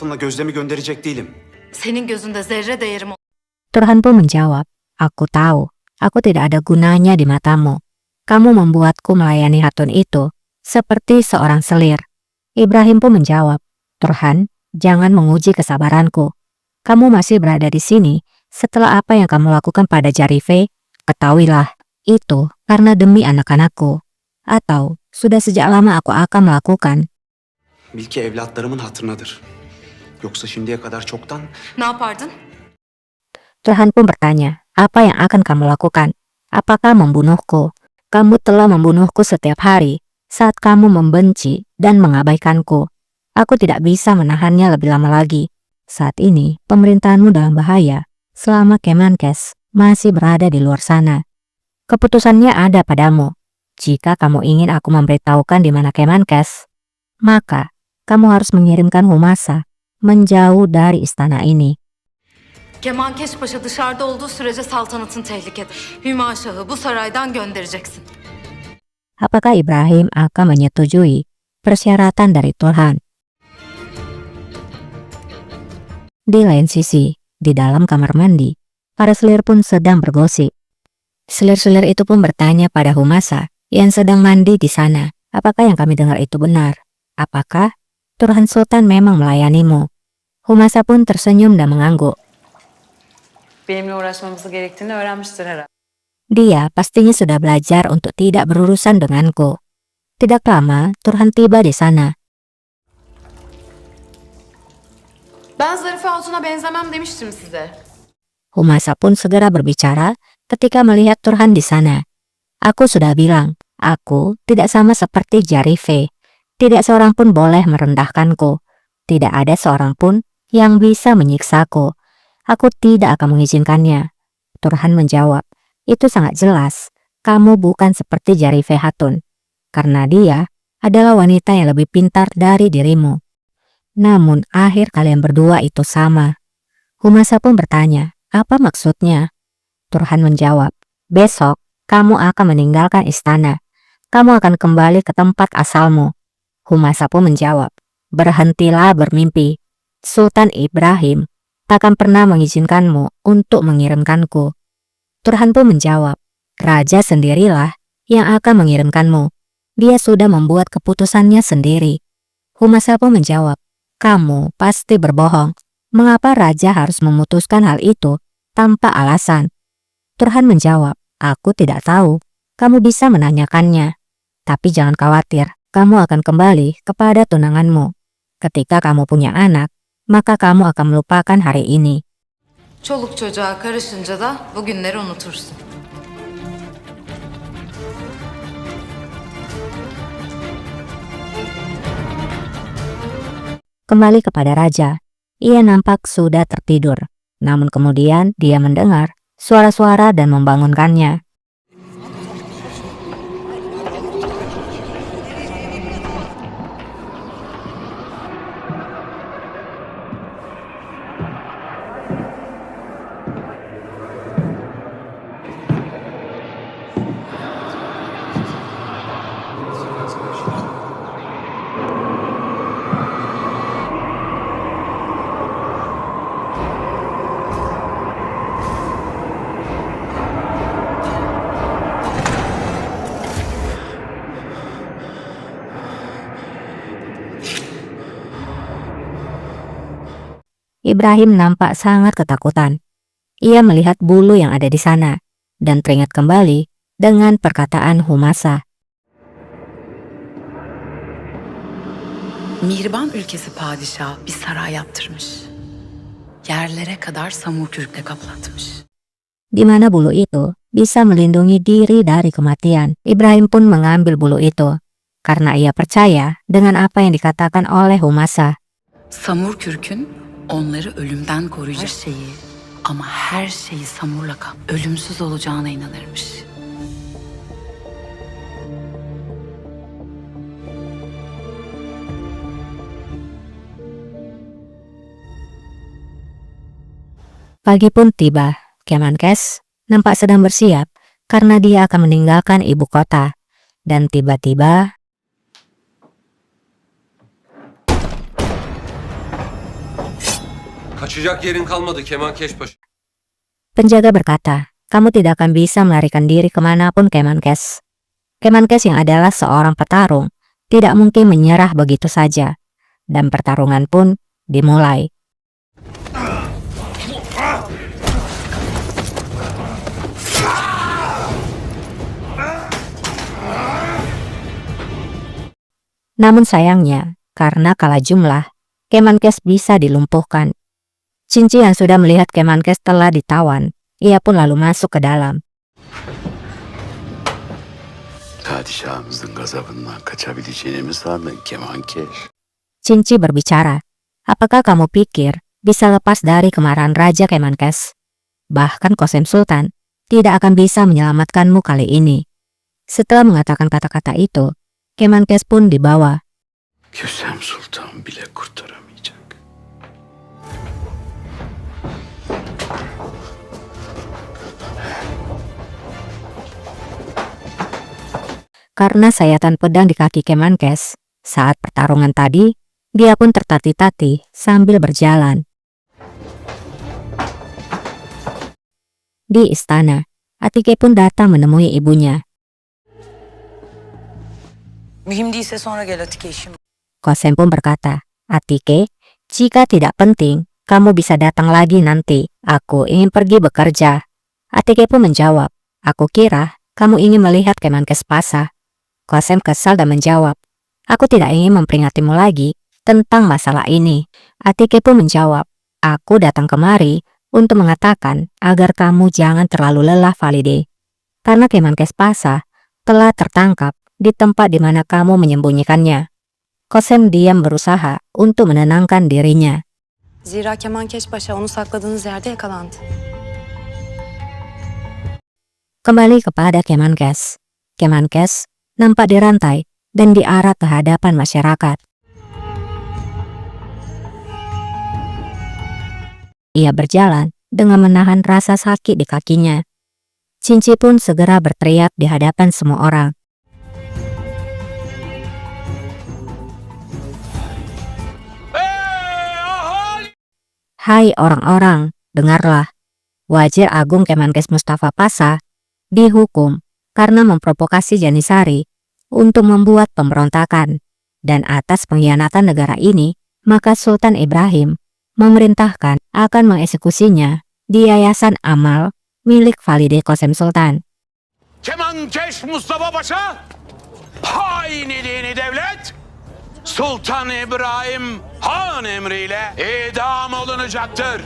altınla gözlemi gönderecek değilim. Senin gözünde zerre değerim. Turhan pun menjawab, aku tahu, aku tidak ada gunanya di matamu. Kamu membuatku melayani Hatun itu seperti seorang selir. Ibrahim pun menjawab, Turhan, jangan menguji kesabaranku. Kamu masih berada di sini setelah apa yang kamu lakukan pada Jarife. Ketahuilah, itu karena demi anak-anakku. Atau sudah sejak lama aku akan melakukan. Bil ki evlatlarımın hatırınadır. Yoksa şimdiye kadar çoktan... Ne yapardın? Turhan pun bertanya, apa yang akan kamu lakukan? Apakah membunuhku? Kamu telah membunuhku setiap hari saat kamu membenci dan mengabaikanku. Aku tidak bisa menahannya lebih lama lagi. Saat ini, pemerintahanmu dalam bahaya selama Kemenkes masih berada di luar sana. Keputusannya ada padamu. Jika kamu ingin aku memberitahukan di mana Kemenkes, maka kamu harus mengirimkan Humasa menjauh dari istana ini. Kemankeş Paşa dışarıda olduğu sürece saltanatın tehlikede. Hüma Şah'ı bu saraydan göndereceksin. Apakah Ibrahim akan menyetujui persyaratan dari Turhan? Di lain sisi, di dalam kamar mandi, para selir pun sedang bergosip. Selir-selir itu pun bertanya pada Humasa yang sedang mandi di sana, apakah yang kami dengar itu benar? Apakah Turhan Sultan memang melayanimu? Humasa pun tersenyum dan mengangguk. Benimle uğraşmamızı gerektiğini öğrenmiştir herhalde. Dia pastinya sudah belajar untuk tidak berurusan denganku. Tidak lama, Turhan tiba di sana. Ben Zarife Hatun'a benzemem demiştim size. Humasa pun segera berbicara ketika melihat Turhan di sana. Aku sudah bilang, aku tidak sama seperti Jarife. Tidak seorang pun boleh merendahkanku. Tidak ada seorang pun yang bisa menyiksaku. Aku tidak akan mengizinkannya. Turhan menjawab, itu sangat jelas. Kamu bukan seperti Jarife Hatun. Karena dia adalah wanita yang lebih pintar dari dirimu. Namun akhir kalian berdua itu sama. Humasa pun bertanya, apa maksudnya? Turhan menjawab, besok kamu akan meninggalkan istana. Kamu akan kembali ke tempat asalmu. Humasa pun menjawab, berhentilah bermimpi. Sultan Ibrahim takkan pernah mengizinkanmu untuk mengirimkanku. Turhan pun menjawab, raja sendirilah yang akan mengirimkanmu. Dia sudah membuat keputusannya sendiri. Humasa pun menjawab, kamu pasti berbohong. Mengapa raja harus memutuskan hal itu tanpa alasan? Turhan menjawab, aku tidak tahu. Kamu bisa menanyakannya. Tapi jangan khawatir, kamu akan kembali kepada tunanganmu. Ketika kamu punya anak, maka kamu akan melupakan hari ini. Çoluk çocuğa karışınca da bugünleri unutursun. Kembali kepada raja, ia nampak sudah tertidur. Namun kemudian dia mendengar suara-suara dan membangunkannya. Ibrahim nampak sangat ketakutan. Ia melihat bulu yang ada di sana dan teringat kembali dengan perkataan Humasa. Mihriban ülkesi padişahı bir saray yaptırmış. Yerlere kadar samur kürkle kaplatmış. Di mana bulu itu bisa melindungi diri dari kematian. Ibrahim pun mengambil bulu itu karena ia percaya dengan apa yang dikatakan oleh Humasa. Samur kürkün onları ölümden koruyacak her şeyi ama her şeyi samurla ölümsüz olacağına inanırmış. Pagi pun tiba. Kemenkes nampak sedang bersiap karena dia akan meninggalkan ibu kota. Dan tiba-tiba Kaçacak yerin kalmadı Kemankeş Paşa. Penjaga berkata, kamu tidak akan bisa melarikan diri kemanapun Kemenkes. Kemenkes yang adalah seorang petarung tidak mungkin menyerah begitu saja. Dan pertarungan pun dimulai. Namun sayangnya, karena kalah jumlah, Kemenkes bisa dilumpuhkan. Cinci yang sudah melihat Kemenkes telah ditawan, ia pun lalu masuk ke dalam. Padişahımızın gazabından kaçabileceğini mi sandın Kemankeş? Cinci berbicara, apakah kamu pikir bisa lepas dari kemarahan Raja Kemenkes? Bahkan Qasem Sultan tidak akan bisa menyelamatkanmu kali ini. Setelah mengatakan kata-kata itu, Kemenkes pun dibawa. Kösem Sultan bile kurtaramayacak. Karena sayatan pedang di kaki Kemenkes, saat pertarungan tadi, dia pun tertatih-tatih sambil berjalan. Di istana, Atike pun datang menemui ibunya. Mühim değilse sonra gel Atike, işim. Qasem pun berkata, Atike, jika tidak penting, kamu bisa datang lagi nanti. Aku ingin pergi bekerja. Atike pun menjawab, aku kira kamu ingin melihat Kemenkes Pasa. Qasem kesal dan menjawab, aku tidak ingin memperingatimu lagi tentang masalah ini. Atike pun menjawab, aku datang kemari untuk mengatakan agar kamu jangan terlalu lelah Valide. Karena Kemenkes Pasa telah tertangkap di tempat di mana kamu menyembunyikannya. Qasem diam berusaha untuk menenangkan dirinya. Zira Kemankeş Paşa onu sakladığınız yerde yakalandı. Kembali kepada Kemenkes. Kemenkes nampak dirantai dan diarak ke hadapan masyarakat. Ia berjalan dengan menahan rasa sakit di kakinya. Cinci pun segera berteriak di hadapan semua orang. Hai orang-orang, dengarlah. Wazir Agung Kemenkes Mustafa Pasa dihukum karena memprovokasi Janisari untuk membuat pemberontakan. Dan atas pengkhianatan negara ini, maka Sultan Ibrahim memerintahkan akan mengeksekusinya di Yayasan Amal milik Valide Qasem Sultan. Kemankeş Mustafa Paşa hainliğini devlet Sultan İbrahim Han emriyle idam olunacaktır.